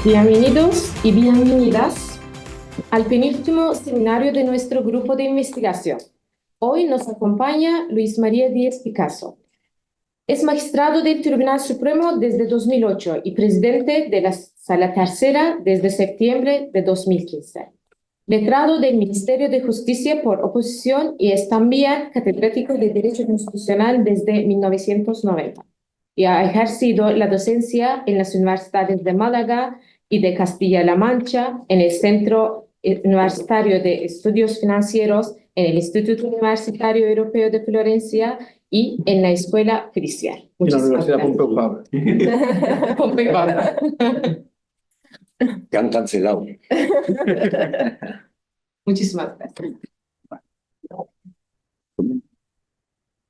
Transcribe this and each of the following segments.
Bienvenidos y bienvenidas al penúltimo seminario de nuestro grupo de investigación. Hoy nos acompaña Luis María Díez Picasso. Es magistrado del Tribunal Supremo desde 2008 y presidente de la Sala Tercera desde septiembre de 2015. Letrado del Ministerio de Justicia por oposición y es también catedrático de Derecho Constitucional desde 1990. Y ha ejercido la docencia en las universidades de Málaga y de Castilla-La Mancha, en el Centro Universitario de Estudios Financieros, en el Instituto Universitario Europeo de Florencia y en la Escuela Judicial. En la Universidad Pompeu Fabra. Pompeu Fabra. Que han cancelado. Muchísimas gracias.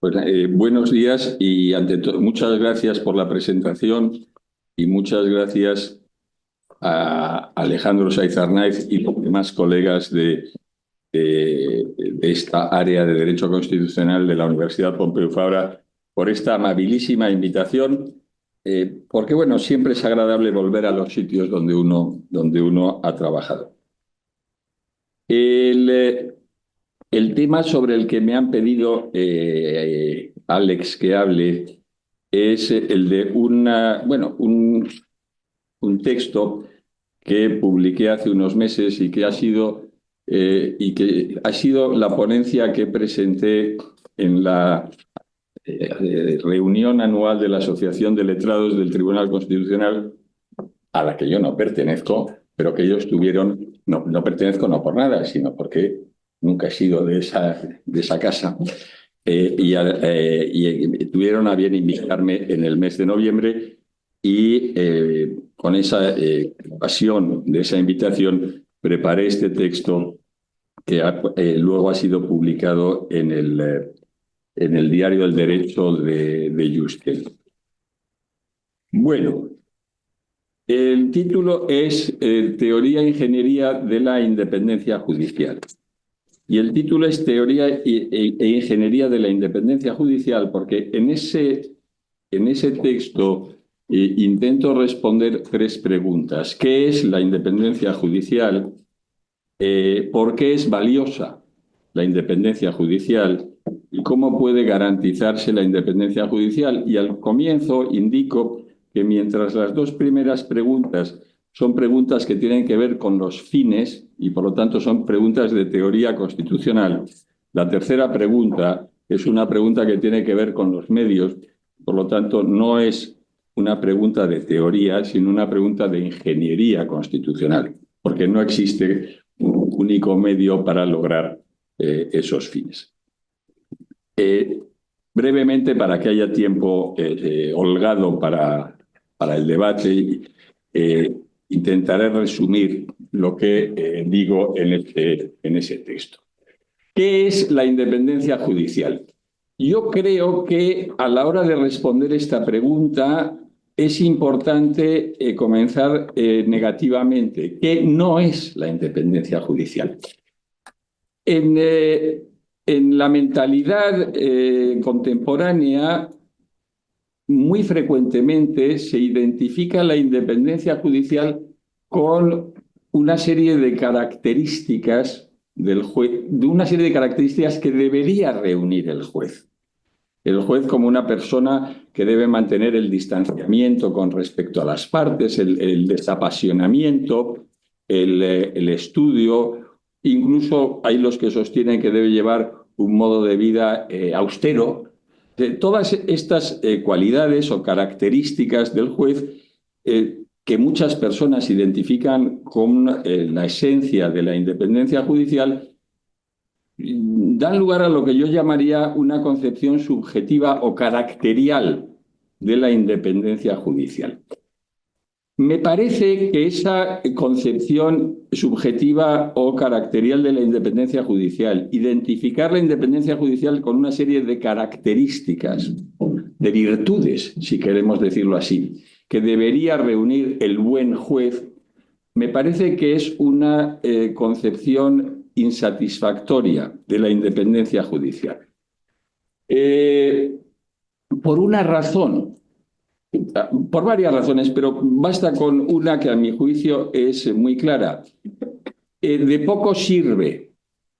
Pues, buenos días y ante todo muchas gracias por la presentación y muchas gracias a Alejandro Saiz Arnaiz y los demás colegas de esta área de Derecho Constitucional de la Universidad Pompeu Fabra por esta amabilísima invitación, porque bueno, siempre es agradable volver a los sitios donde uno ha trabajado. El tema sobre el que me han pedido Alex que hable es el de un texto que publiqué hace unos meses y que ha sido la ponencia que presenté en la reunión anual de la Asociación de Letrados del Tribunal Constitucional, a la que yo no pertenezco, pero que ellos tuvieron, no pertenezco no por nada, sino porque nunca he sido de esa casa, y tuvieron a bien invitarme en el mes de noviembre y con esa ocasión de esa invitación preparé este texto que luego ha sido publicado en el Diario del Derecho de Juste. Bueno, el título es Teoría e Ingeniería de la Independencia Judicial. Y el título es Teoría e Ingeniería de la Independencia Judicial porque en ese texto intento responder tres preguntas. ¿Qué es la independencia judicial? ¿Por qué es valiosa la independencia judicial? ¿Y cómo puede garantizarse la independencia judicial? Y al comienzo indico que mientras las dos primeras preguntas son preguntas que tienen que ver con los fines y, por lo tanto, son preguntas de teoría constitucional. La tercera pregunta es una pregunta que tiene que ver con los medios, por lo tanto, no es una pregunta de teoría, sino una pregunta de ingeniería constitucional, porque no existe un único medio para lograr esos fines. Brevemente, para que haya tiempo holgado para el debate, intentaré resumir lo que digo en ese texto. ¿Qué es la independencia judicial? Yo creo que a la hora de responder esta pregunta es importante comenzar negativamente. ¿Qué no es la independencia judicial? En la mentalidad contemporánea, muy frecuentemente se identifica la independencia judicial con una serie de características del juez, de una serie de características que debería reunir el juez. El juez como una persona que debe mantener el distanciamiento con respecto a las partes, el desapasionamiento, el estudio. Incluso hay los que sostienen que debe llevar un modo de vida austero. Todas estas cualidades o características del juez que muchas personas identifican con la esencia de la independencia judicial dan lugar a lo que yo llamaría una concepción subjetiva o caracterial de la independencia judicial. Me parece que esa concepción subjetiva o caracterial de la independencia judicial, identificar la independencia judicial con una serie de características, de virtudes, si queremos decirlo así, que debería reunir el buen juez, me parece que es una concepción insatisfactoria de la independencia judicial. Por una razón. Por varias razones, pero basta con una que a mi juicio es muy clara. De poco sirve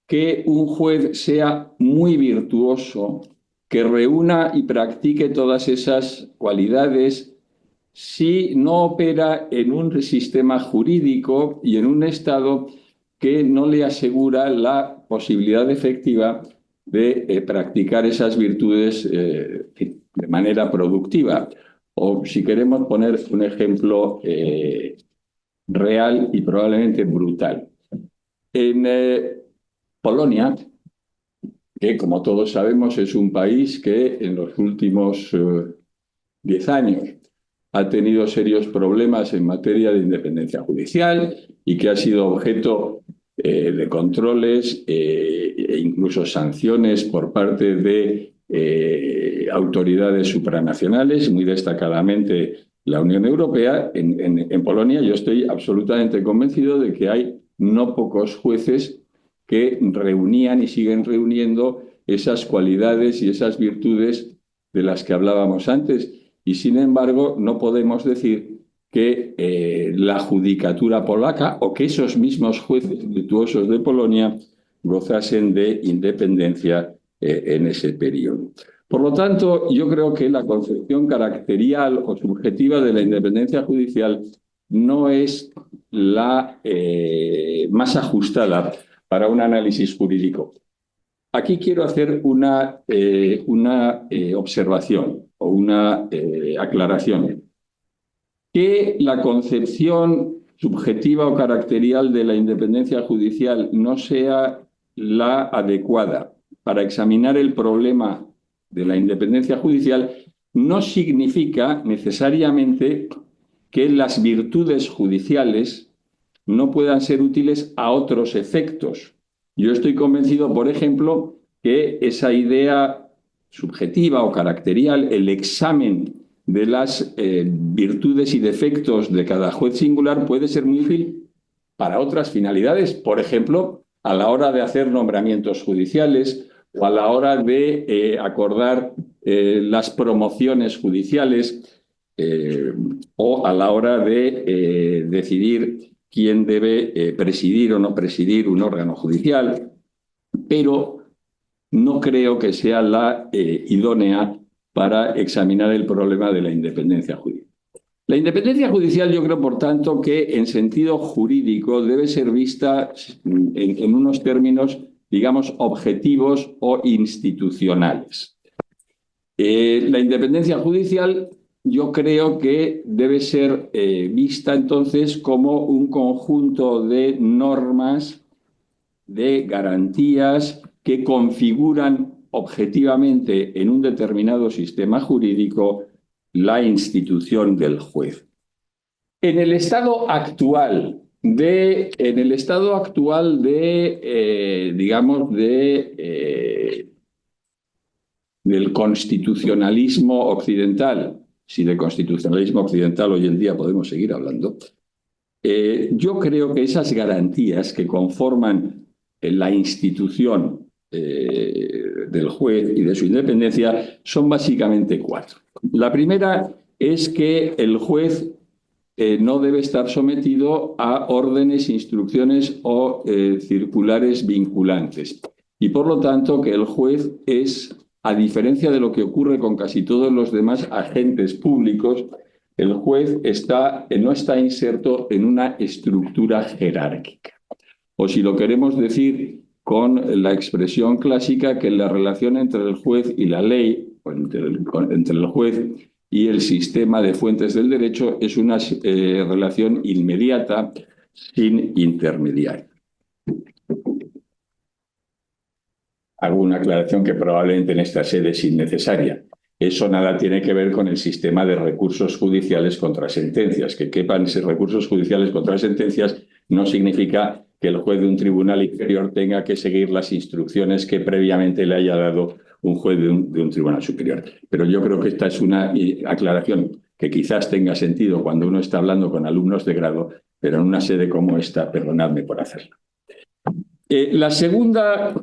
que un juez sea muy virtuoso, que reúna y practique todas esas cualidades, si no opera en un sistema jurídico y en un Estado que no le asegura la posibilidad efectiva de practicar esas virtudes de manera productiva. O si queremos poner un ejemplo real y probablemente brutal. En Polonia, que como todos sabemos es un país que en los últimos 10 años ha tenido serios problemas en materia de independencia judicial y que ha sido objeto de controles e incluso sanciones por parte de autoridades supranacionales, muy destacadamente la Unión Europea. En Polonia yo estoy absolutamente convencido de que hay no pocos jueces que reunían y siguen reuniendo esas cualidades y esas virtudes de las que hablábamos antes. Y sin embargo, no podemos decir que la judicatura polaca o que esos mismos jueces virtuosos de Polonia gozasen de independencia en ese periodo. Por lo tanto, yo creo que la concepción caracterial o subjetiva de la independencia judicial no es la más ajustada para un análisis jurídico. Aquí quiero hacer una observación o una aclaración. Que la concepción subjetiva o caracterial de la independencia judicial no sea la adecuada para examinar el problema de la independencia judicial no significa necesariamente que las virtudes judiciales no puedan ser útiles a otros efectos. Yo estoy convencido, por ejemplo, que esa idea subjetiva o caracterial, el examen de las virtudes y defectos de cada juez singular puede ser muy útil para otras finalidades, por ejemplo, a la hora de hacer nombramientos judiciales o a la hora de acordar las promociones judiciales o a la hora de decidir quién debe presidir o no presidir un órgano judicial, pero no creo que sea la idónea para examinar el problema de la independencia judicial. La independencia judicial yo creo, por tanto, que en sentido jurídico debe ser vista en unos términos, digamos, objetivos o institucionales. La independencia judicial yo creo que debe ser vista entonces como un conjunto de normas, de garantías que configuran objetivamente en un determinado sistema jurídico la institución del juez. En el estado actual del constitucionalismo occidental, si de constitucionalismo occidental hoy en día podemos seguir hablando, yo creo que esas garantías que conforman la institución del juez y de su independencia son básicamente 4. La primera es que el juez no debe estar sometido a órdenes, instrucciones o circulares vinculantes. Y por lo tanto que el juez es, a diferencia de lo que ocurre con casi todos los demás agentes públicos, el juez no está inserto en una estructura jerárquica. O si lo queremos decir con la expresión clásica, que la relación entre el juez y la ley, o entre el juez y el sistema de fuentes del derecho, es una relación inmediata, sin intermediario. Hago una aclaración que probablemente en esta sede es innecesaria. Eso nada tiene que ver con el sistema de recursos judiciales contra sentencias. Que quepan recursos judiciales contra sentencias no significa que el juez de un tribunal inferior tenga que seguir las instrucciones que previamente le haya dado un juez de un tribunal superior. Pero yo creo que esta es una aclaración que quizás tenga sentido cuando uno está hablando con alumnos de grado, pero en una sede como esta, perdonadme por hacerlo. La segunda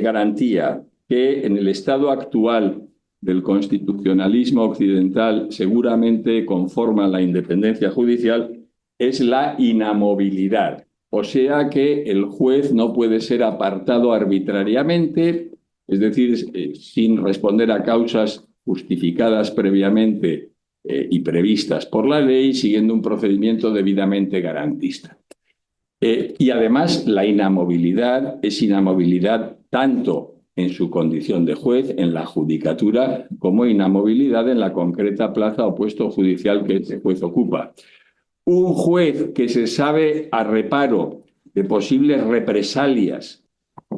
garantía que en el estado actual del constitucionalismo occidental seguramente conforman la independencia judicial es la inamovilidad. O sea que el juez no puede ser apartado arbitrariamente, es decir, sin responder a causas justificadas previamente y previstas por la ley, siguiendo un procedimiento debidamente garantista. Y además la inamovilidad es inamovilidad tanto en su condición de juez, en la judicatura, como inamovilidad en la concreta plaza o puesto judicial que ese juez ocupa. Un juez que se sabe a reparo de posibles represalias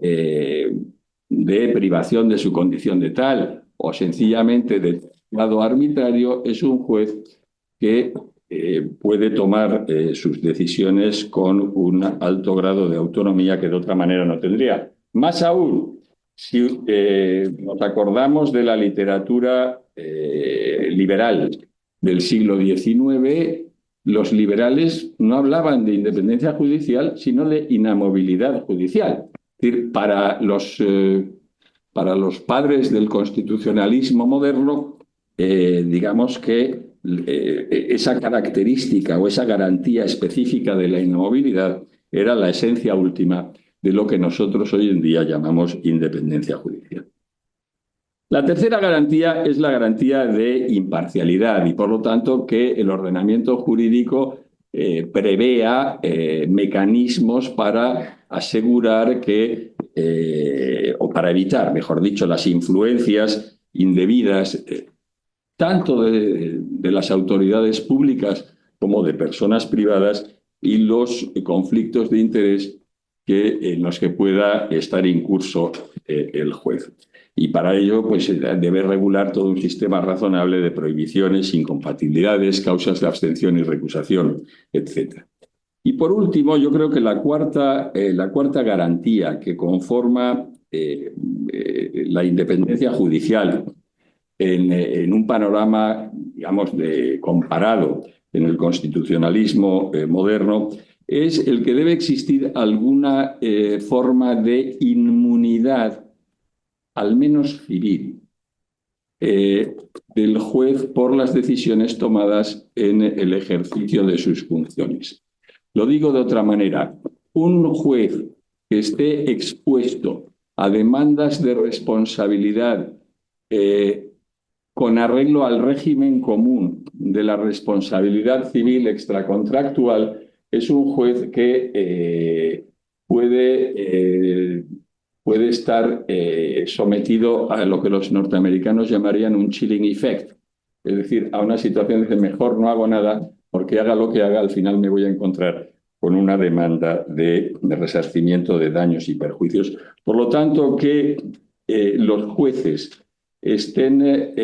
de privación de su condición de tal o sencillamente de grado arbitrario es un juez que puede tomar sus decisiones con un alto grado de autonomía que de otra manera no tendría. Más aún, si nos acordamos de la literatura liberal del siglo XIX, los liberales no hablaban de independencia judicial, sino de inamovilidad judicial. Es decir, para los padres del constitucionalismo moderno, digamos que esa característica o esa garantía específica de la inamovilidad era la esencia última de lo que nosotros hoy en día llamamos independencia judicial. La tercera garantía es la garantía de imparcialidad y, por lo tanto, que el ordenamiento jurídico prevea mecanismos para asegurar que, o para evitar, mejor dicho, las influencias indebidas tanto de las autoridades públicas como de personas privadas y los conflictos de interés en los que pueda estar incurso el juez. Y para ello pues, debe regular todo un sistema razonable de prohibiciones, incompatibilidades, causas de abstención y recusación, etc. Y por último, yo creo que la cuarta garantía que conforma la independencia judicial en un panorama, digamos, comparado en el constitucionalismo moderno, es el que debe existir alguna forma de inmunidad, al menos civil, del juez por las decisiones tomadas en el ejercicio de sus funciones. Lo digo de otra manera, un juez que esté expuesto a demandas de responsabilidad con arreglo al régimen común de la responsabilidad civil extracontractual es un juez que puede estar sometido a lo que los norteamericanos llamarían un chilling effect, es decir, a una situación de mejor no hago nada porque haga lo que haga, al final me voy a encontrar con una demanda de resarcimiento de daños y perjuicios. Por lo tanto, que los jueces estén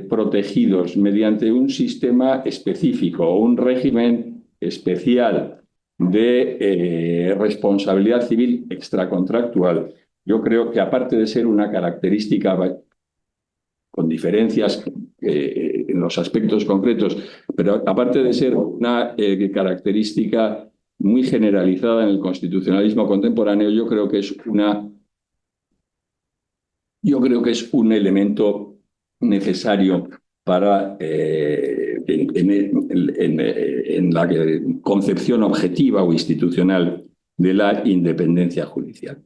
protegidos mediante un sistema específico o un régimen especial de responsabilidad civil extracontractual, yo creo que aparte de ser una característica con diferencias en los aspectos concretos, pero aparte de ser una característica muy generalizada en el constitucionalismo contemporáneo, yo creo que es un elemento necesario para en la concepción objetiva o institucional de la independencia judicial.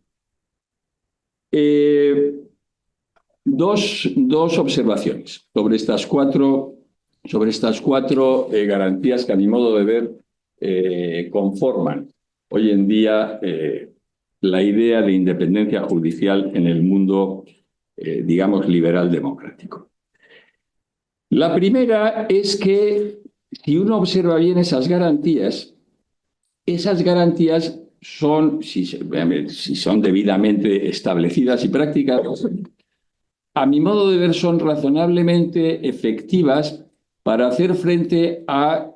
Dos observaciones sobre estas cuatro garantías que, a mi modo de ver, conforman hoy en día la idea de independencia judicial en el mundo, digamos, liberal democrático. La primera es que, si uno observa bien esas garantías son, si son debidamente establecidas y practicadas, a mi modo de ver, son razonablemente efectivas para hacer frente a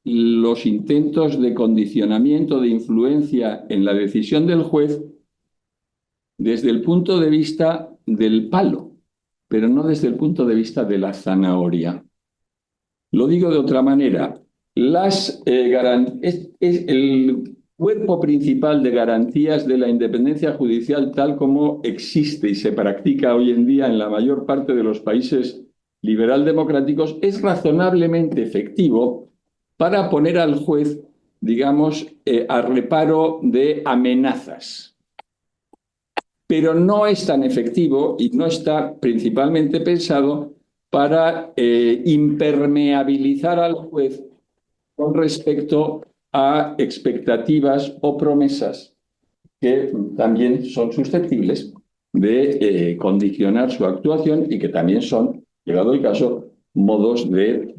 los intentos de condicionamiento, de influencia en la decisión del juez desde el punto de vista del palo, pero no desde el punto de vista de la zanahoria. Lo digo de otra manera. El cuerpo principal de garantías de la independencia judicial tal como existe y se practica hoy en día en la mayor parte de los países liberal democráticos es razonablemente efectivo para poner al juez, digamos, a reparo de amenazas. Pero no es tan efectivo y no está principalmente pensado para impermeabilizar al juez con respecto a expectativas o promesas que también son susceptibles de condicionar su actuación y que también son, llegado el caso, modos de,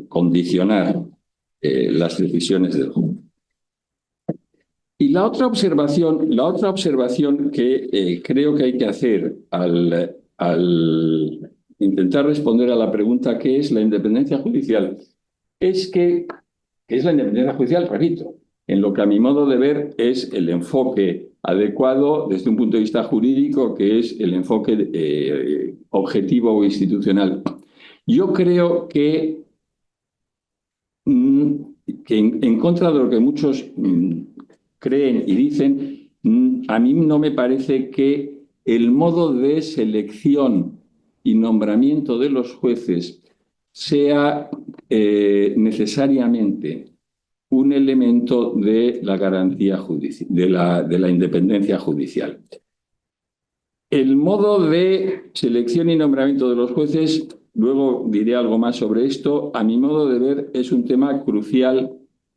condicionar las decisiones del juez. Y la otra observación que creo que hay que hacer al intentar responder a la pregunta ¿qué es la independencia judicial? Es que es la independencia judicial, repito, en lo que a mi modo de ver es el enfoque adecuado desde un punto de vista jurídico, que es el enfoque objetivo o institucional. Yo creo que en contra de lo que muchos creen y dicen, a mí no me parece que el modo de selección y nombramiento de los jueces sea necesariamente un elemento de la garantía judicial, de la independencia judicial. El modo de selección y nombramiento de los jueces, luego diré algo más sobre esto, a mi modo de ver es un tema crucial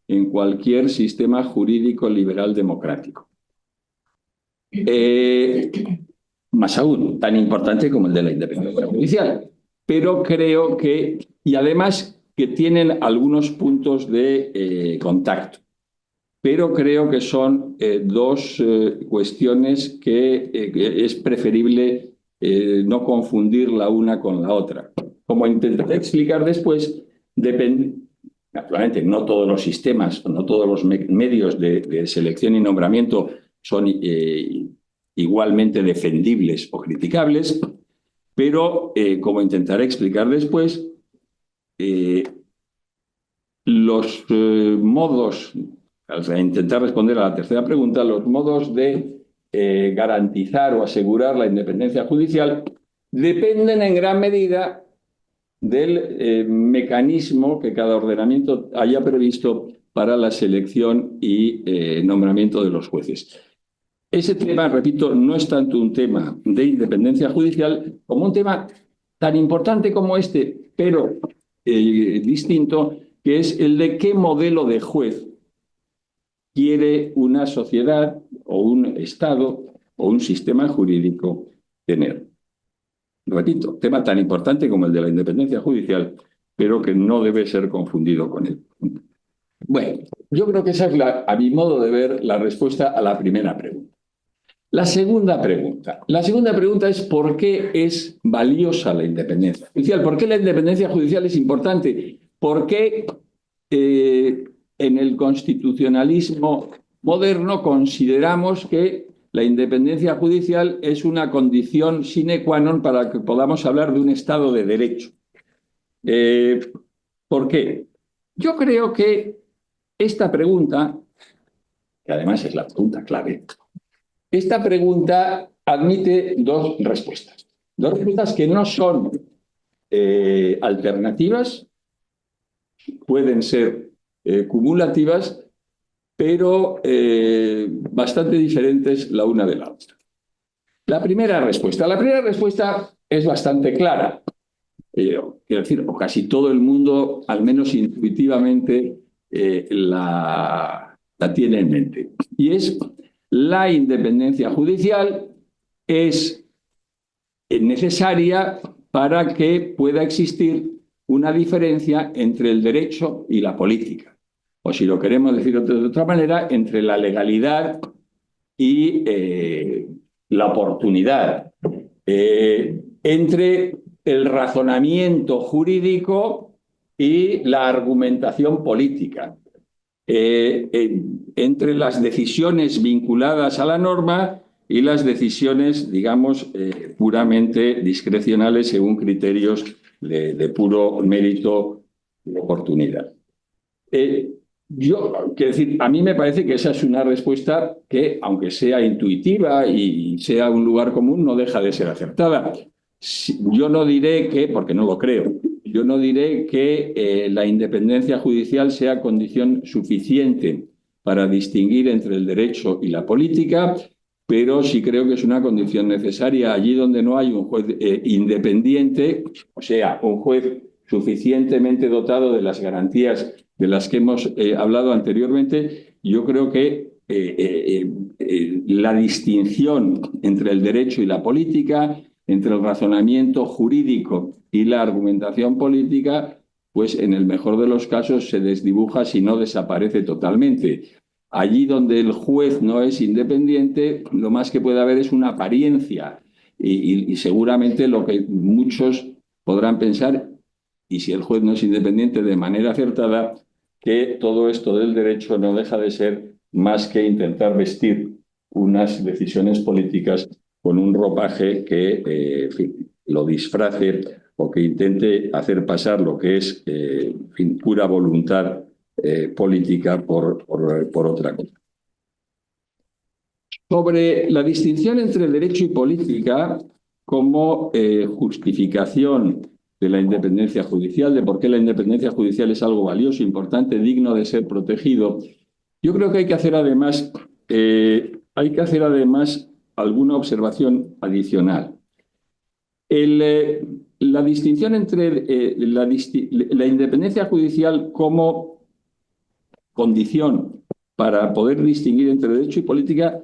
en cualquier sistema jurídico liberal democrático. Más aún, tan importante como el de la independencia judicial. Pero creo que, y además que tienen algunos puntos de contacto, pero creo que son dos cuestiones que es preferible no confundir la una con la otra. Como intentaré explicar después, naturalmente no todos los sistemas, no todos los medios de selección y nombramiento son igualmente defendibles o criticables, pero como intentaré explicar después, los modos, al intentar responder a la tercera pregunta, los modos de garantizar o asegurar la independencia judicial dependen en gran medida del mecanismo que cada ordenamiento haya previsto para la selección y nombramiento de los jueces. Ese tema, repito, no es tanto un tema de independencia judicial como un tema tan importante como este, pero distinto, que es el de qué modelo de juez quiere una sociedad o un Estado o un sistema jurídico tener. Repito, tema tan importante como el de la independencia judicial, pero que no debe ser confundido con él. Bueno, yo creo que esa es, a mi modo de ver, la respuesta a la primera pregunta. La segunda pregunta es ¿por qué es valiosa la independencia judicial? ¿Por qué la independencia judicial es importante? ¿Por qué en el constitucionalismo moderno consideramos que la independencia judicial es una condición sine qua non para que podamos hablar de un Estado de Derecho? ¿Por qué? Yo creo que esta pregunta, que además es la pregunta clave, esta pregunta admite dos respuestas que no son alternativas, pueden ser cumulativas, pero bastante diferentes la una de la otra. La primera respuesta es bastante clara. Quiero decir, o casi todo el mundo, al menos intuitivamente, la tiene en mente. Y es la independencia judicial es necesaria para que pueda existir una diferencia entre el derecho y la política. O si lo queremos decir de otra manera, entre la legalidad y la oportunidad. Entre el razonamiento jurídico y la argumentación política. Entre las decisiones vinculadas a la norma y las decisiones, digamos, puramente discrecionales según criterios de puro mérito y oportunidad. Quiero decir, a mí me parece que esa es una respuesta que, aunque sea intuitiva y sea un lugar común, no deja de ser acertada. Yo no diré que, porque no lo creo, yo no diré que la independencia judicial sea condición suficiente para distinguir entre el derecho y la política, pero sí creo que es una condición necesaria allí donde no hay un juez independiente, o sea, un juez suficientemente dotado de las garantías de las que hemos hablado anteriormente. Yo creo que la distinción entre el derecho y la política, entre el razonamiento jurídico y la argumentación política, pues en el mejor de los casos se desdibuja, si no desaparece totalmente. Allí donde el juez no es independiente, lo más que puede haber es una apariencia y seguramente lo que muchos podrán pensar, y si el juez no es independiente de manera acertada, que todo esto del derecho no deja de ser más que intentar vestir unas decisiones políticas con un ropaje que en fin, lo disfrace o que intente hacer pasar lo que es en fin, pura voluntad política por otra cosa. Sobre la distinción entre derecho y política como justificación de la independencia judicial, de por qué la independencia judicial es algo valioso, importante, digno de ser protegido, yo creo que hay que hacer además alguna observación adicional. La distinción entre la independencia judicial como condición para poder distinguir entre derecho y política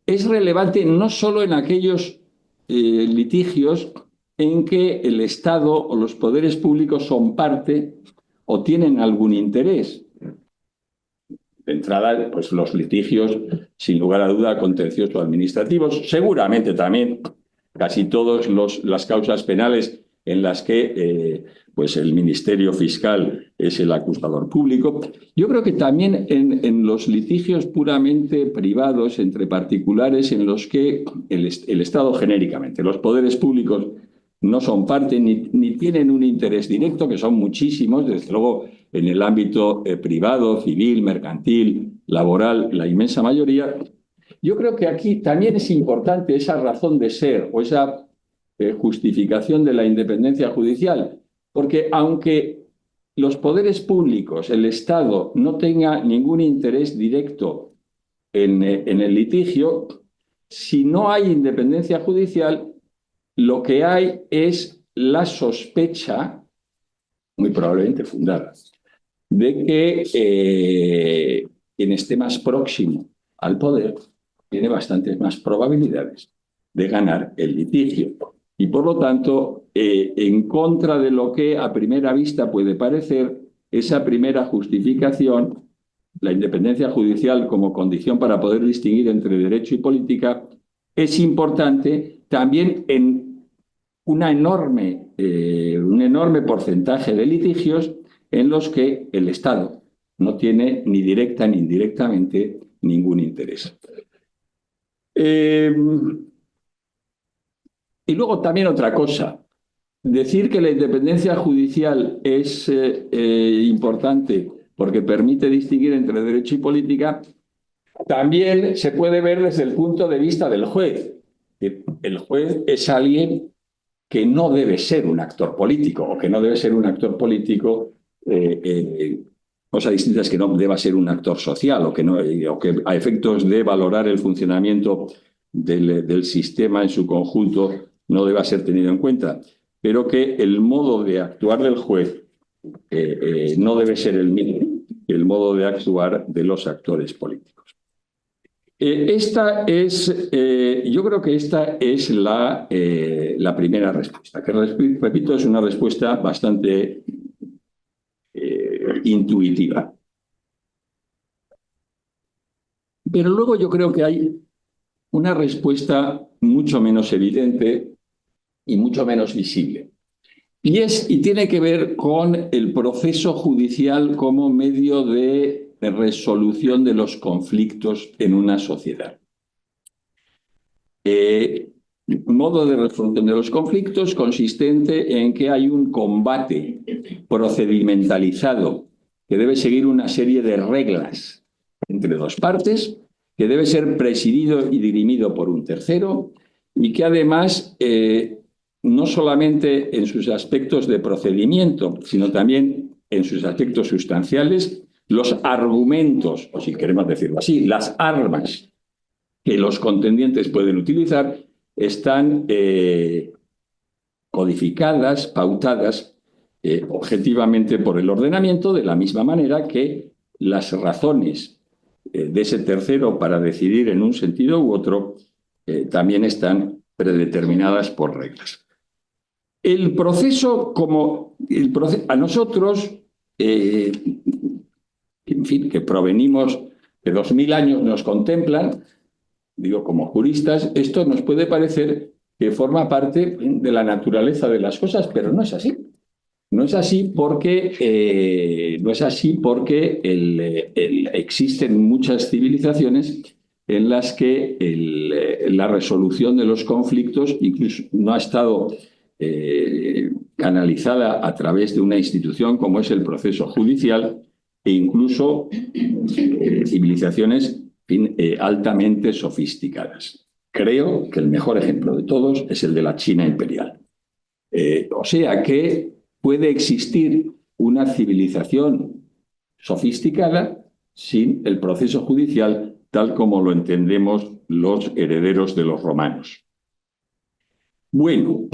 es relevante no solo en aquellos litigios en que el Estado o los poderes públicos son parte o tienen algún interés. De entrada, pues los litigios, sin lugar a duda, contenciosos administrativos, seguramente también casi todas las causas penales en las que pues el Ministerio Fiscal es el acusador público. Yo creo que también en los litigios puramente privados entre particulares en los que el Estado genéricamente, los poderes públicos no son parte ni tienen un interés directo, que son muchísimos, desde luego en el ámbito privado, civil, mercantil, laboral, la inmensa mayoría. Yo creo que aquí también es importante esa razón de ser o esa justificación de la independencia judicial, porque aunque los poderes públicos, el Estado, no tenga ningún interés directo en el litigio, si no hay independencia judicial, lo que hay es la sospecha, muy probablemente fundada, de que quien esté más próximo al poder tiene bastantes más probabilidades de ganar el litigio. Y por lo tanto, en contra de lo que a primera vista puede parecer, esa primera justificación, la independencia judicial como condición para poder distinguir entre derecho y política, es importante también en un enorme porcentaje de litigios en los que el Estado no tiene ni directa ni indirectamente ningún interés. Y luego también otra cosa, decir que la independencia judicial es importante porque permite distinguir entre derecho y política, también se puede ver desde el punto de vista del juez. El juez es alguien que no debe ser un actor político, o que no debe ser un actor político, cosa distinta es que no deba ser un actor social, o que a efectos de valorar el funcionamiento del sistema en su conjunto no deba ser tenido en cuenta, pero que el modo de actuar del juez no debe ser el mismo que el modo de actuar de los actores políticos. Yo creo que esta es la primera respuesta, que repito, es una respuesta bastante intuitiva. Pero luego yo creo que hay una respuesta mucho menos evidente y mucho menos visible. Y tiene que ver con el proceso judicial como medio de resolución de los conflictos en una sociedad. Modo de resolución de los conflictos consistente en que hay un combate procedimentalizado que debe seguir una serie de reglas entre dos partes, que debe ser presidido y dirimido por un tercero y que además no solamente en sus aspectos de procedimiento, sino también en sus aspectos sustanciales, los argumentos, o si queremos decirlo así, las armas que los contendientes pueden utilizar están codificadas, pautadas objetivamente por el ordenamiento, de la misma manera que las razones de ese tercero para decidir en un sentido u otro también están predeterminadas por reglas. El proceso, a nosotros, en fin, que provenimos de 2000 años, nos contemplan, digo, como juristas, esto nos puede parecer que forma parte de la naturaleza de las cosas, pero no es así. No es así porque, existen muchas civilizaciones en las que la resolución de los conflictos incluso no ha estado canalizada a través de una institución como es el proceso judicial, e incluso civilizaciones altamente sofisticadas. Creo que el mejor ejemplo de todos es el de la China imperial. O sea que puede existir una civilización sofisticada sin el proceso judicial tal como lo entendemos los herederos de los romanos. Bueno,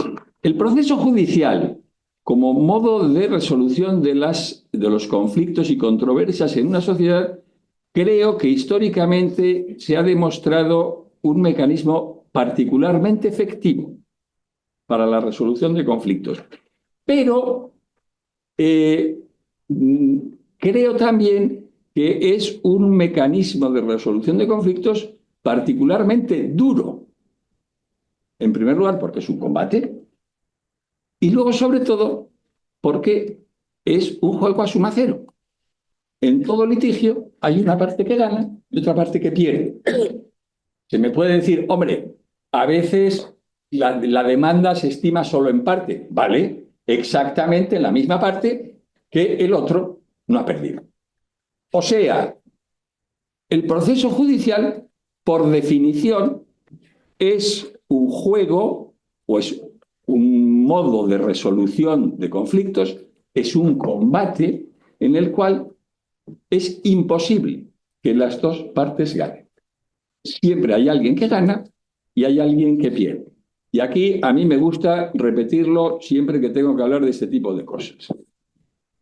el proceso judicial como modo de resolución de los conflictos y controversias en una sociedad, creo que históricamente se ha demostrado un mecanismo particularmente efectivo para la resolución de conflictos. Pero creo también que es un mecanismo de resolución de conflictos particularmente duro. En primer lugar, porque es un combate. Y luego, sobre todo, porque es un juego a suma cero. En todo litigio hay una parte que gana y otra parte que pierde. Se me puede decir, hombre, a veces la demanda se estima solo en parte. Vale, exactamente en la misma parte que el otro no ha perdido. O sea, el proceso judicial, por definición, es un juego o es un modo de resolución de conflictos, es un combate en el cual es imposible que las dos partes ganen. Siempre hay alguien que gana y hay alguien que pierde. Y aquí a mí me gusta repetirlo siempre que tengo que hablar de este tipo de cosas.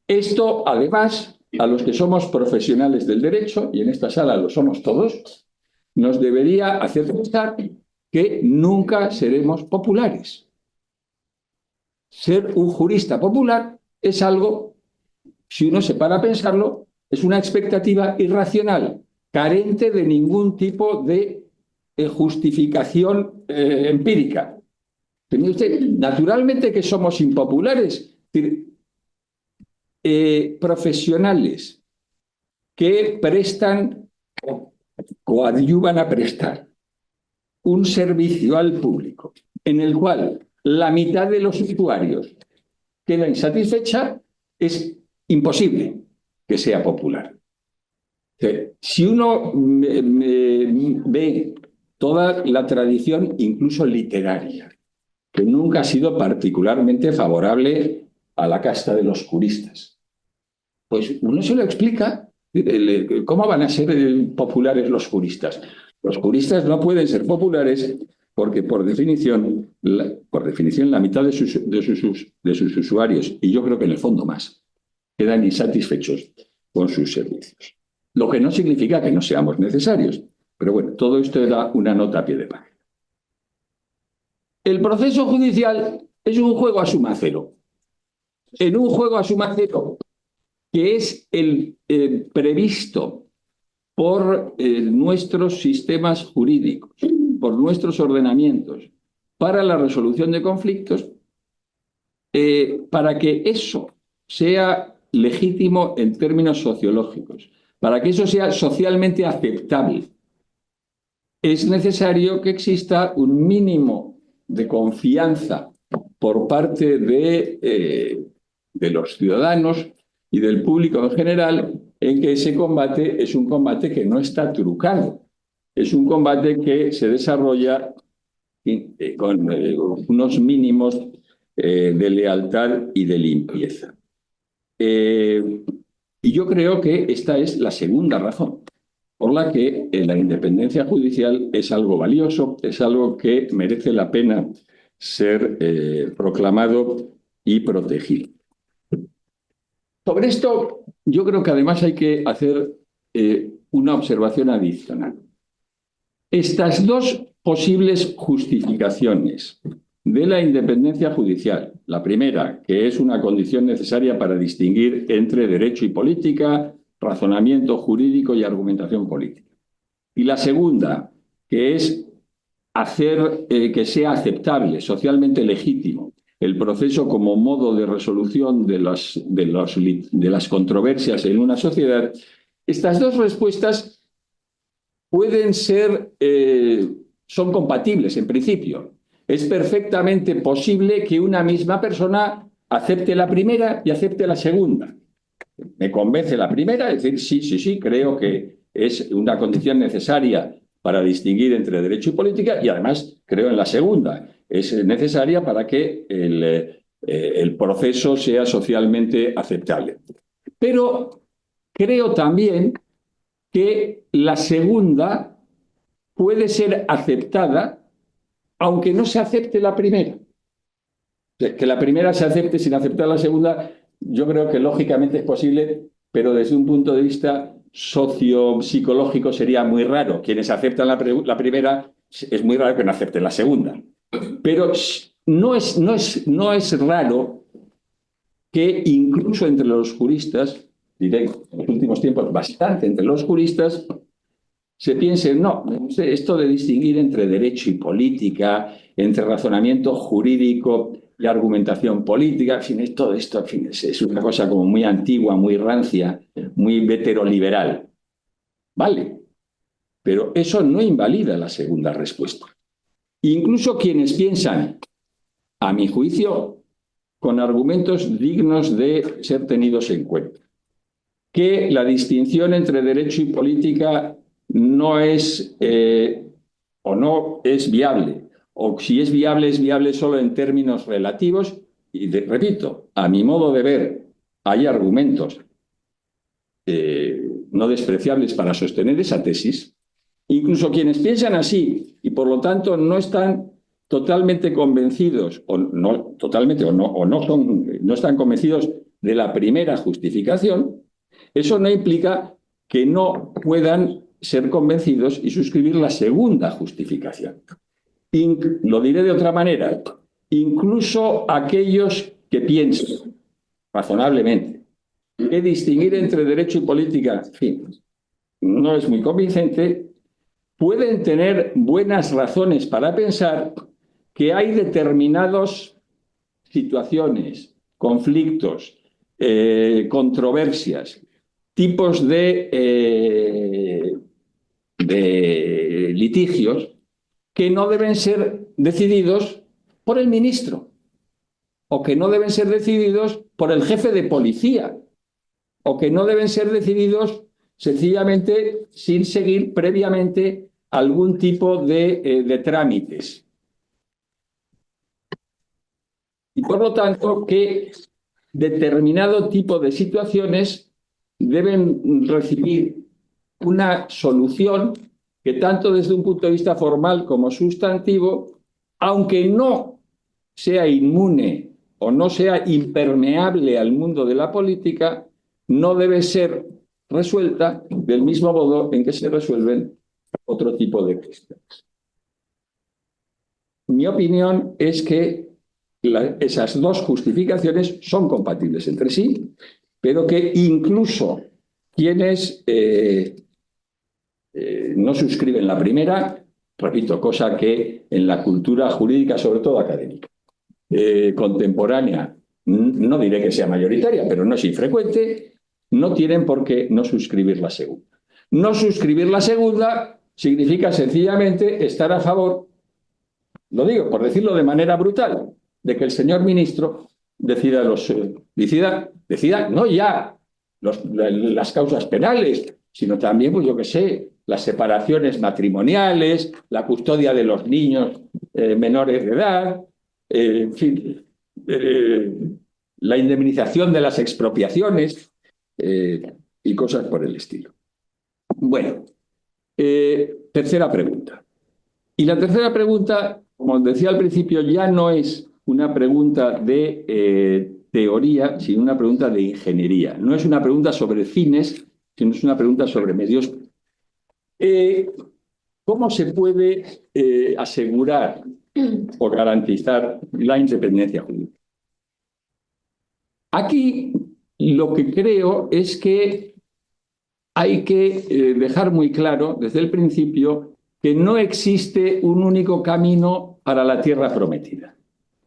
Esto, además, a los que somos profesionales del derecho, y en esta sala lo somos todos, nos debería hacer pensar que nunca seremos populares. Ser un jurista popular es algo, si uno se para a pensarlo, es una expectativa irracional, carente de ningún tipo de justificación empírica. Tiene usted, naturalmente que somos impopulares, profesionales que prestan o coadyuvan a prestar un servicio al público en el cual la mitad de los usuarios queda insatisfecha, es imposible que sea popular. Si uno ve toda la tradición, incluso literaria, que nunca ha sido particularmente favorable a la casta de los juristas, pues uno se lo explica. ¿Cómo van a ser populares los juristas? Los juristas no pueden ser populares porque por definición la mitad de sus usuarios, y yo creo que en el fondo más, quedan insatisfechos con sus servicios. Lo que no significa que no seamos necesarios. Pero bueno, todo esto era una nota a pie de página. El proceso judicial es un juego a suma cero. En un juego a suma cero, que es el previsto por nuestros sistemas jurídicos, por nuestros ordenamientos, para la resolución de conflictos, para que eso sea legítimo en términos sociológicos, para que eso sea socialmente aceptable, es necesario que exista un mínimo de confianza por parte de los ciudadanos y del público en general en que ese combate es un combate que no está trucado. Es un combate que se desarrolla con unos mínimos de lealtad y de limpieza. Y yo creo que esta es la segunda razón por la que la independencia judicial es algo valioso, es algo que merece la pena ser proclamado y protegido. Sobre esto, yo creo que además hay que hacer una observación adicional. Estas dos posibles justificaciones de la independencia judicial, la primera, que es una condición necesaria para distinguir entre derecho y política, razonamiento jurídico y argumentación política. Y la segunda, que es hacer que sea aceptable, socialmente legítimo, el proceso como modo de resolución de las controversias en una sociedad. Estas dos respuestas pueden ser, son compatibles en principio. Es perfectamente posible que una misma persona acepte la primera y acepte la segunda. Me convence la primera, es decir, sí, creo que es una condición necesaria para distinguir entre derecho y política, y además creo en la segunda. Es necesaria para que el proceso sea socialmente aceptable. Pero creo también que la segunda puede ser aceptada aunque no se acepte la primera. Que la primera se acepte sin aceptar la segunda, yo creo que lógicamente es posible, pero desde un punto de vista socio-psicológico sería muy raro. Quienes aceptan la primera, es muy raro que no acepten la segunda. Pero no es raro que incluso entre los juristas, diré en los últimos tiempos bastante entre los juristas, se piense, no, esto de distinguir entre derecho y política, entre razonamiento jurídico y argumentación política, en fin, todo esto en fin, es una cosa como muy antigua, muy rancia, muy heteroliberal. Vale, pero eso no invalida la segunda respuesta. Incluso quienes piensan, a mi juicio, con argumentos dignos de ser tenidos en cuenta, que la distinción entre derecho y política no es o no es viable, o si es viable solo en términos relativos, y repito, a mi modo de ver, hay argumentos no despreciables para sostener esa tesis. Incluso quienes piensan así y por lo tanto no están totalmente convencidos o no están convencidos de la primera justificación, eso no implica que no puedan ser convencidos y suscribir la segunda justificación. Lo diré de otra manera, incluso aquellos que piensan razonablemente que distinguir entre derecho y política, en fin, no es muy convincente, pueden tener buenas razones para pensar que hay determinadas situaciones, conflictos, controversias, tipos de litigios que no deben ser decididos por el ministro o que no deben ser decididos por el jefe de policía o que no deben ser decididos sencillamente sin seguir previamente algún tipo de trámites. Y por lo tanto, que determinado tipo de situaciones deben recibir una solución que tanto desde un punto de vista formal como sustantivo, aunque no sea inmune o no sea impermeable al mundo de la política, no debe ser resuelta del mismo modo en que se resuelven otro tipo de cuestiones. Mi opinión es que esas dos justificaciones son compatibles entre sí, pero que incluso quienes no suscriben la primera, repito, cosa que en la cultura jurídica, sobre todo académica, contemporánea, no diré que sea mayoritaria, pero no es infrecuente, no tienen por qué no suscribir la segunda. No suscribir la segunda significa sencillamente estar a favor, lo digo por decirlo de manera brutal, de que el señor ministro decida no ya las causas penales, sino también, pues yo qué sé, las separaciones matrimoniales, la custodia de los niños menores de edad, en fin, la indemnización de las expropiaciones y cosas por el estilo. Bueno, tercera pregunta. Y la tercera pregunta, como decía al principio, ya no es una pregunta de teoría, sino una pregunta de ingeniería. No es una pregunta sobre fines, sino es una pregunta sobre medios. ¿Cómo se puede asegurar o garantizar la independencia judicial? Aquí lo que creo es que hay que dejar muy claro desde el principio que no existe un único camino para la tierra prometida.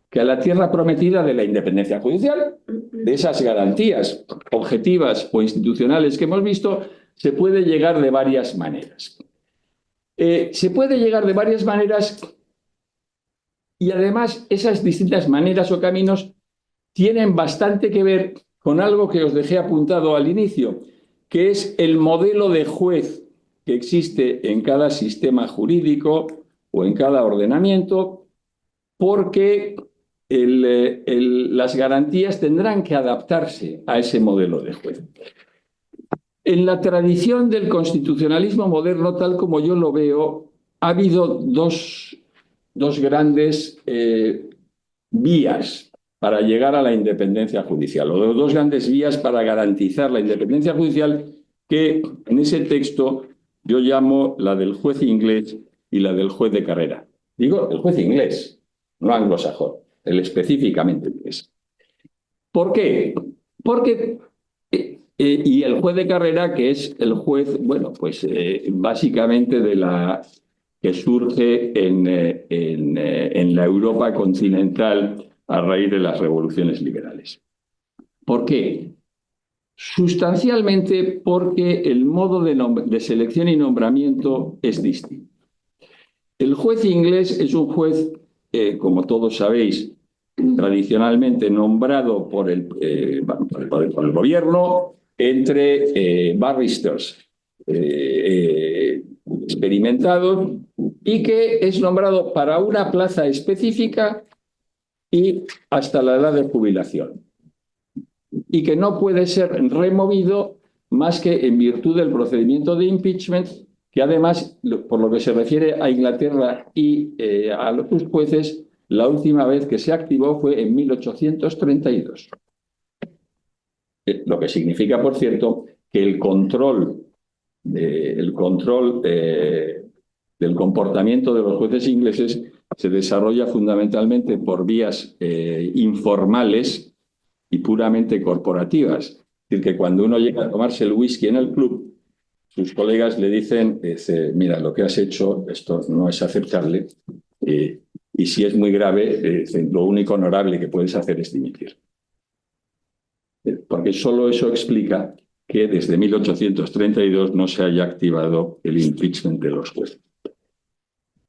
Que a la tierra prometida de la independencia judicial, de esas garantías objetivas o institucionales que hemos visto, se puede llegar de varias maneras. Se puede llegar de varias maneras y además esas distintas maneras o caminos tienen bastante que ver con algo que os dejé apuntado al inicio, que es el modelo de juez que existe en cada sistema jurídico o en cada ordenamiento, porque las garantías tendrán que adaptarse a ese modelo de juez. En la tradición del constitucionalismo moderno, tal como yo lo veo, ha habido dos grandes vías para llegar a la independencia judicial, o dos grandes vías para garantizar la independencia judicial, que en ese texto yo llamo la del juez inglés y la del juez de carrera. Digo, el juez inglés, no anglosajón, el específicamente inglés. ¿Por qué? Porque y el juez de carrera, que es el juez, bueno, pues básicamente que surge en la Europa continental a raíz de las revoluciones liberales. ¿Por qué? Sustancialmente porque el modo de selección y nombramiento es distinto. El juez inglés es un juez, como todos sabéis, tradicionalmente nombrado por el gobierno entre barristers experimentados y que es nombrado para una plaza específica y hasta la edad de jubilación, y que no puede ser removido más que en virtud del procedimiento de impeachment, que además, por lo que se refiere a Inglaterra y a los jueces, la última vez que se activó fue en 1832. Lo que significa, por cierto, que el control del comportamiento de los jueces ingleses se desarrolla fundamentalmente por vías informales y puramente corporativas. Es decir, que cuando uno llega a tomarse el whisky en el club, sus colegas le dicen, mira, lo que has hecho, esto no es aceptable, y si es muy grave, lo único honorable que puedes hacer es dimitir. Porque solo eso explica que desde 1832 no se haya activado el impeachment de los jueces.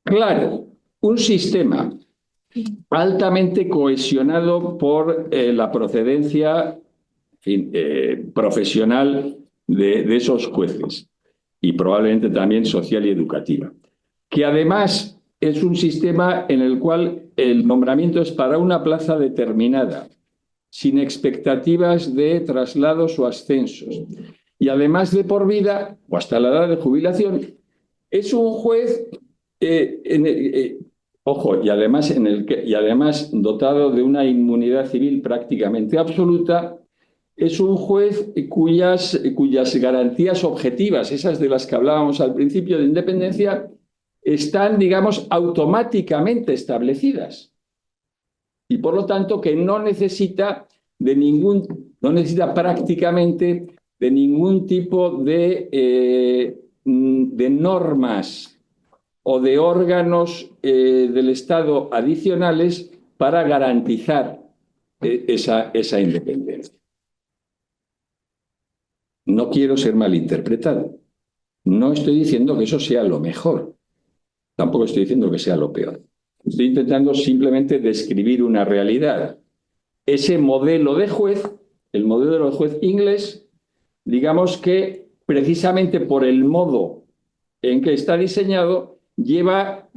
Claro, un sistema altamente cohesionado por la procedencia profesional de esos jueces y probablemente también social y educativa, que además es un sistema en el cual el nombramiento es para una plaza determinada, sin expectativas de traslados o ascensos, y además de por vida o hasta la edad de jubilación, es un juez ojo, y además dotado de una inmunidad civil prácticamente absoluta, es un juez cuyas garantías objetivas, esas de las que hablábamos al principio de independencia, están, digamos, automáticamente establecidas. Y por lo tanto que no necesita prácticamente de ningún tipo de normas o de órganos del Estado adicionales para garantizar esa independencia. No quiero ser malinterpretado. No estoy diciendo que eso sea lo mejor. Tampoco estoy diciendo que sea lo peor. Estoy intentando simplemente describir una realidad. Ese modelo de juez, el modelo del juez inglés, digamos que precisamente por el modo en que está diseñado, lleva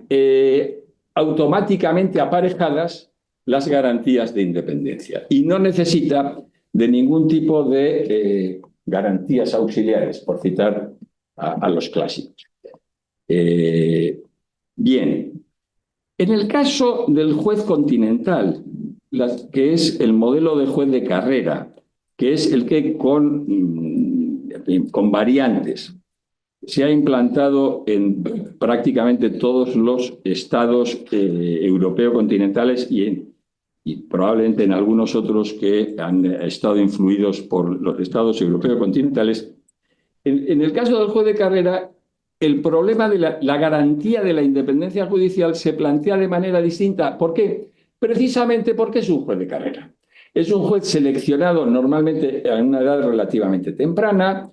automáticamente aparejadas las garantías de independencia y no necesita de ningún tipo de garantías auxiliares, por citar a los clásicos. Bien, en el caso del juez continental, que es el modelo de juez de carrera, que es el que con variantes se ha implantado en prácticamente todos los estados europeos continentales y probablemente en algunos otros que han estado influidos por los estados europeos continentales. En el caso del juez de carrera, el problema de la garantía de la independencia judicial se plantea de manera distinta. ¿Por qué? Precisamente porque es un juez de carrera. Es un juez seleccionado normalmente a una edad relativamente temprana,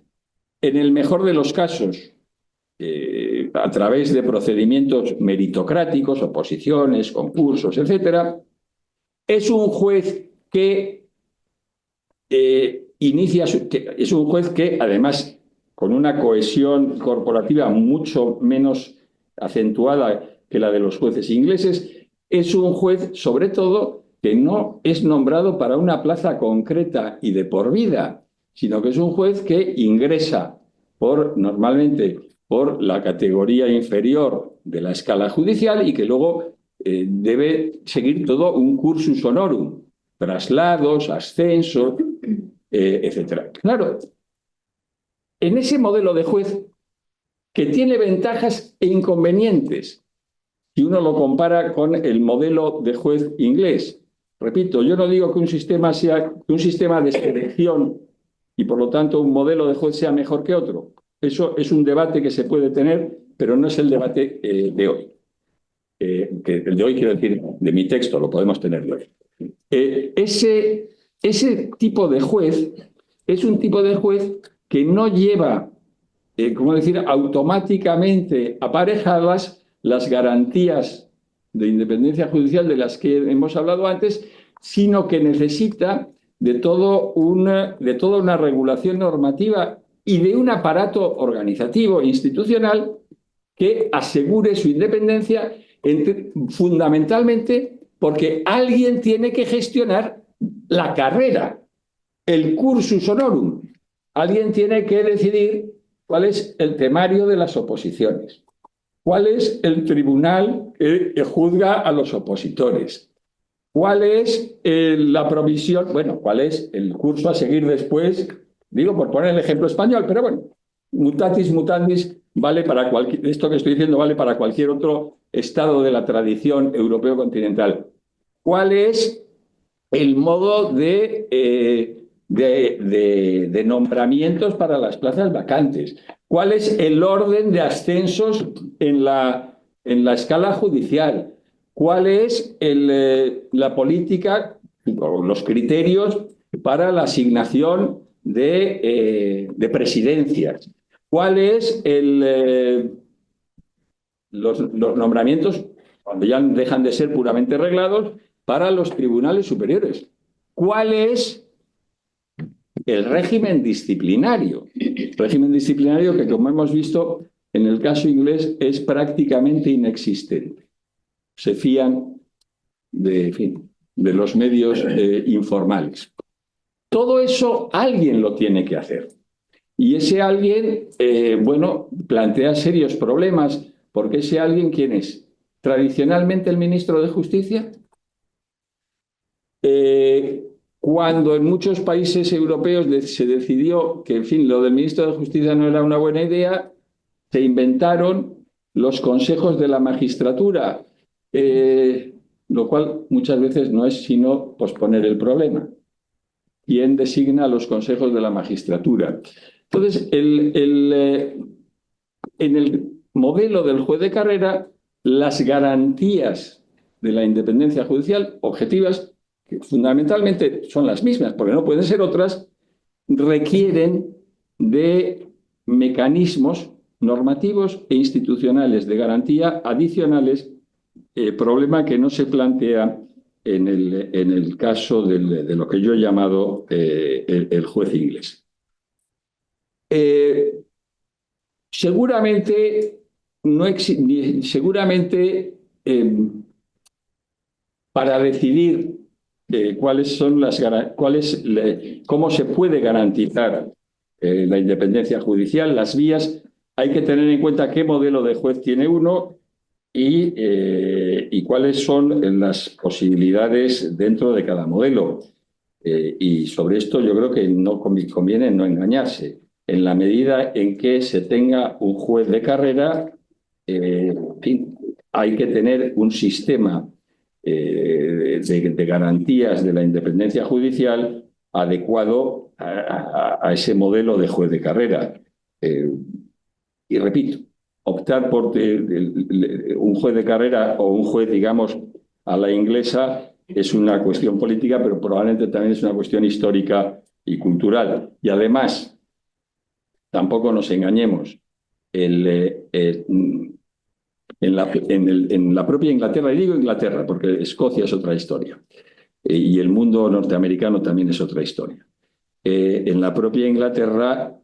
en el mejor de los casos, a través de procedimientos meritocráticos, oposiciones, concursos, etc. Es un juez que es un juez que, además, con una cohesión corporativa mucho menos acentuada que la de los jueces ingleses, es un juez, sobre todo, que no es nombrado para una plaza concreta y de por vida, sino que es un juez que ingresa normalmente por la categoría inferior de la escala judicial y que luego debe seguir todo un cursus honorum, traslados, ascensos, etc. Claro, en ese modelo de juez, que tiene ventajas e inconvenientes, si uno lo compara con el modelo de juez inglés. Repito, yo no digo que un sistema de selección y por lo tanto un modelo de juez sea mejor que otro. Eso es un debate que se puede tener, pero no es el debate de hoy. El de hoy quiero decir, de mi texto, lo podemos tener de hoy. Ese tipo de juez es un tipo de juez que no lleva, automáticamente aparejadas las garantías de independencia judicial de las que hemos hablado antes, sino que necesita de toda una regulación normativa y de un aparato organizativo e institucional que asegure su independencia, fundamentalmente porque alguien tiene que gestionar la carrera, el cursus honorum. Alguien tiene que decidir cuál es el temario de las oposiciones, cuál es el tribunal que juzga a los opositores, cuál es la provisión, cuál es el curso a seguir después, digo por poner el ejemplo español, pero bueno, mutatis mutandis vale para esto que estoy diciendo vale para cualquier otro estado de la tradición europeo continental. ¿Cuál es el modo de nombramientos para las plazas vacantes? ¿Cuál es el orden de ascensos en la escala judicial? ¿Cuál es la política o los criterios para la asignación de presidencias? ¿Cuáles los nombramientos, cuando ya dejan de ser puramente reglados, para los tribunales superiores? ¿Cuál es el régimen disciplinario? Régimen disciplinario que, como hemos visto en el caso inglés, es prácticamente inexistente. Se fían de los medios informales. Todo eso alguien lo tiene que hacer. Y ese alguien, plantea serios problemas, porque ese alguien, ¿quién es? Tradicionalmente el ministro de Justicia. Cuando en muchos países europeos se decidió que, lo del ministro de Justicia no era una buena idea, se inventaron los consejos de la magistratura, lo cual muchas veces no es sino posponer el problema. ¿Quién designa los consejos de la magistratura? Entonces, en el modelo del juez de carrera, las garantías de la independencia judicial objetivas, que fundamentalmente son las mismas, porque no pueden ser otras, requieren de mecanismos normativos e institucionales de garantía adicionales, problema que no se plantea en el caso de lo que yo he llamado el juez inglés. Seguramente, para decidir cómo se puede garantizar la independencia judicial, las vías, hay que tener en cuenta qué modelo de juez tiene uno y cuáles son las posibilidades dentro de cada modelo. Y sobre esto yo creo que no conviene no engañarse. En la medida en que se tenga un juez de carrera, en fin, hay que tener un sistema de garantías de la independencia judicial adecuado a ese modelo de juez de carrera. Y repito, optar por un juez de carrera o un juez, digamos, a la inglesa es una cuestión política, pero probablemente también es una cuestión histórica y cultural. Y además, tampoco nos engañemos, en la propia Inglaterra, y digo Inglaterra porque Escocia es otra historia, y el mundo norteamericano también es otra historia. En la propia Inglaterra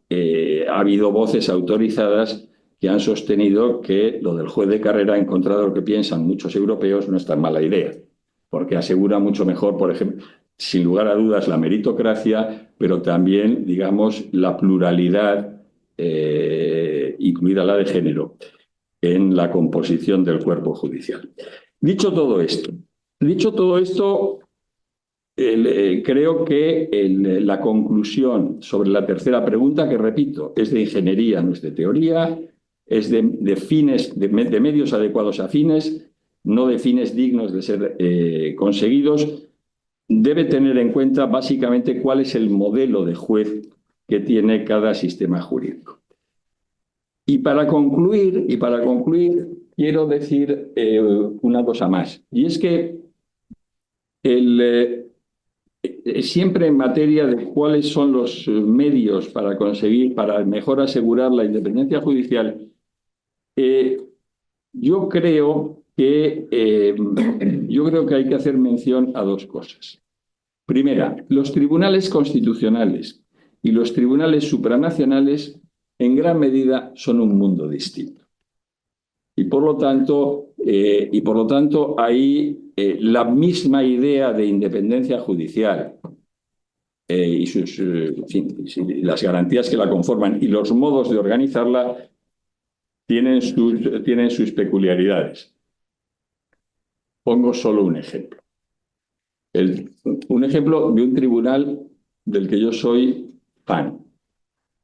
ha habido voces autorizadas que han sostenido que lo del juez de carrera, en contra de lo que piensan muchos europeos, no es tan mala idea, porque asegura mucho mejor, por ejemplo, sin lugar a dudas, la meritocracia, pero también, digamos, la pluralidad, incluida la de género, en la composición del cuerpo judicial. Dicho todo esto, creo que la conclusión sobre la tercera pregunta, que repito, es de ingeniería, no es de teoría, es de medios adecuados a fines, no de fines dignos de ser conseguidos, debe tener en cuenta básicamente cuál es el modelo de juez que tiene cada sistema jurídico. Y para concluir, quiero decir una cosa más, y es que siempre en materia de cuáles son los medios para conseguir, para mejor asegurar la independencia judicial, yo creo que hay que hacer mención a dos cosas. Primera, los tribunales constitucionales y los tribunales supranacionales en gran medida son un mundo distinto. Y por lo tanto ahí la misma idea de independencia judicial y las garantías que la conforman y los modos de organizarla tienen sus peculiaridades. Pongo solo un ejemplo. Un ejemplo de un tribunal del que yo soy fan,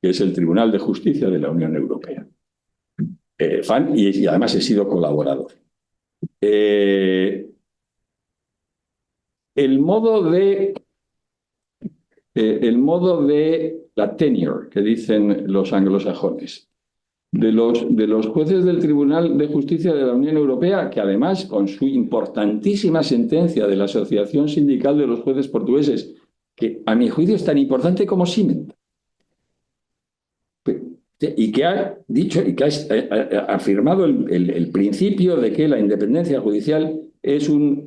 que es el Tribunal de Justicia de la Unión Europea. Fan y además he sido colaborador. El modo de la tenure, que dicen los anglosajones, de los jueces del Tribunal de Justicia de la Unión Europea, que además con su importantísima sentencia de la Asociación Sindical de los Jueces Portugueses, que a mi juicio es tan importante como Siemens, y que ha dicho y que ha afirmado el principio de que la independencia judicial es un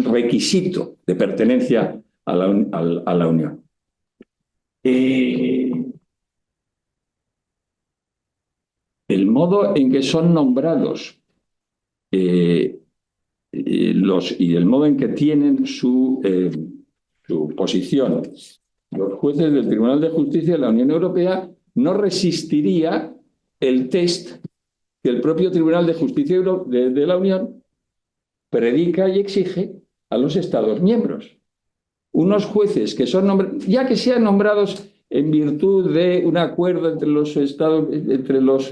requisito de pertenencia a la Unión. El modo en que son nombrados y el modo en que tienen su posición los jueces del Tribunal de Justicia de la Unión Europea no resistiría el test que el propio Tribunal de Justicia de la Unión predica y exige a los Estados miembros. Unos jueces que son nombrados, ya que sean nombrados en virtud de un acuerdo entre los Estados, entre los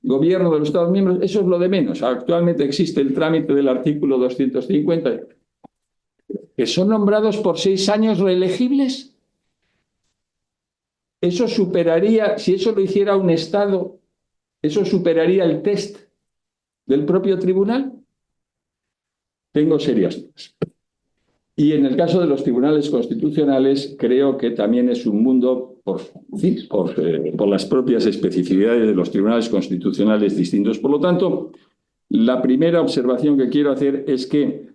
gobiernos de los Estados miembros, eso es lo de menos. Actualmente existe el trámite del artículo 250, que son nombrados por 6 años reelegibles. Eso superaría, si eso lo hiciera un Estado, eso superaría el test del propio tribunal. Tengo serias dudas. Y en el caso de los tribunales constitucionales, creo que también es un mundo, por las propias especificidades de los tribunales constitucionales distintos. Por lo tanto, la primera observación que quiero hacer es que,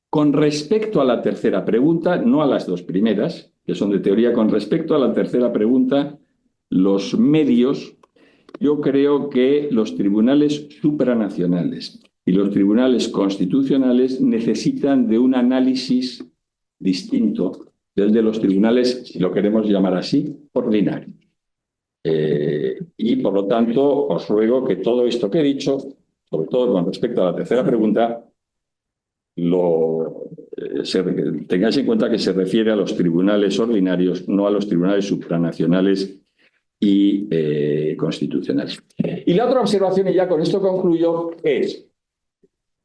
con respecto a la tercera pregunta, no a las dos primeras, que son de teoría. Con respecto a la tercera pregunta, los medios, yo creo que los tribunales supranacionales y los tribunales constitucionales necesitan de un análisis distinto del de los tribunales, si lo queremos llamar así, ordinarios. Y por lo tanto, os ruego que todo esto que he dicho, sobre todo con respecto a la tercera pregunta, tengáis en cuenta que se refiere a los tribunales ordinarios, no a los tribunales supranacionales y constitucionales. Y la otra observación, y ya con esto concluyo, es,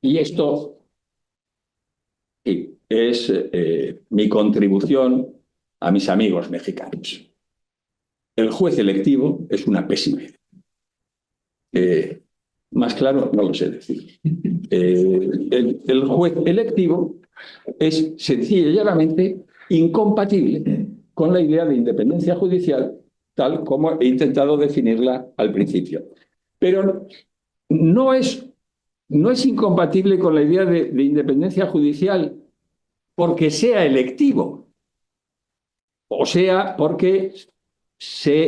y esto es mi contribución a mis amigos mexicanos. El juez electivo es una pésima idea. Más claro, no lo sé decir. El juez electivo es sencilla y llanamente incompatible con la idea de independencia judicial, tal como he intentado definirla al principio. Pero no es incompatible con la idea de independencia judicial porque sea electivo, o sea, porque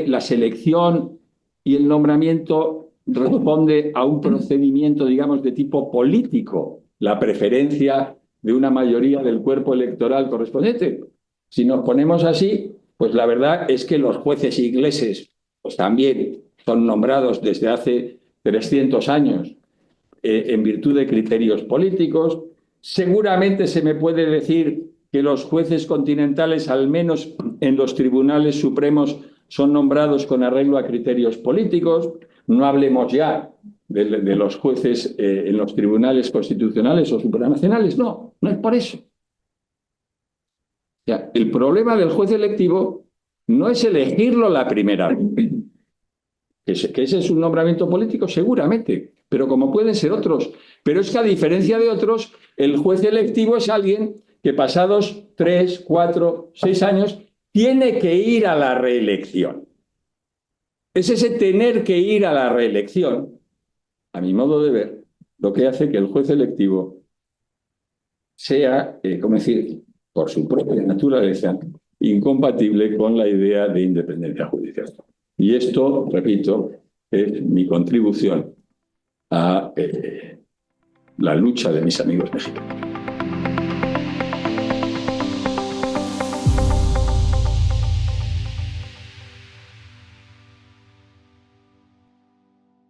la selección y el nombramiento responde a un procedimiento, digamos, de tipo político, la preferencia de una mayoría del cuerpo electoral correspondiente. Si nos ponemos así, pues la verdad es que los jueces ingleses pues también son nombrados desde hace 300 años en virtud de criterios políticos. Seguramente se me puede decir que los jueces continentales, al menos en los tribunales supremos, son nombrados con arreglo a criterios políticos. No hablemos ya de los jueces en los tribunales constitucionales o supranacionales. No es por eso. O sea, el problema del juez electivo no es elegirlo la primera vez. Que ese es un nombramiento político, seguramente, pero como pueden ser otros. Pero es que a diferencia de otros, el juez electivo es alguien que pasados 3, 4, 6 años tiene que ir a la reelección. Es ese tener que ir a la reelección, a mi modo de ver, lo que hace que el juez electivo sea, ¿cómo decir?, por su propia naturaleza, incompatible con la idea de independencia judicial. Y esto, repito, es mi contribución a la lucha de mis amigos mexicanos.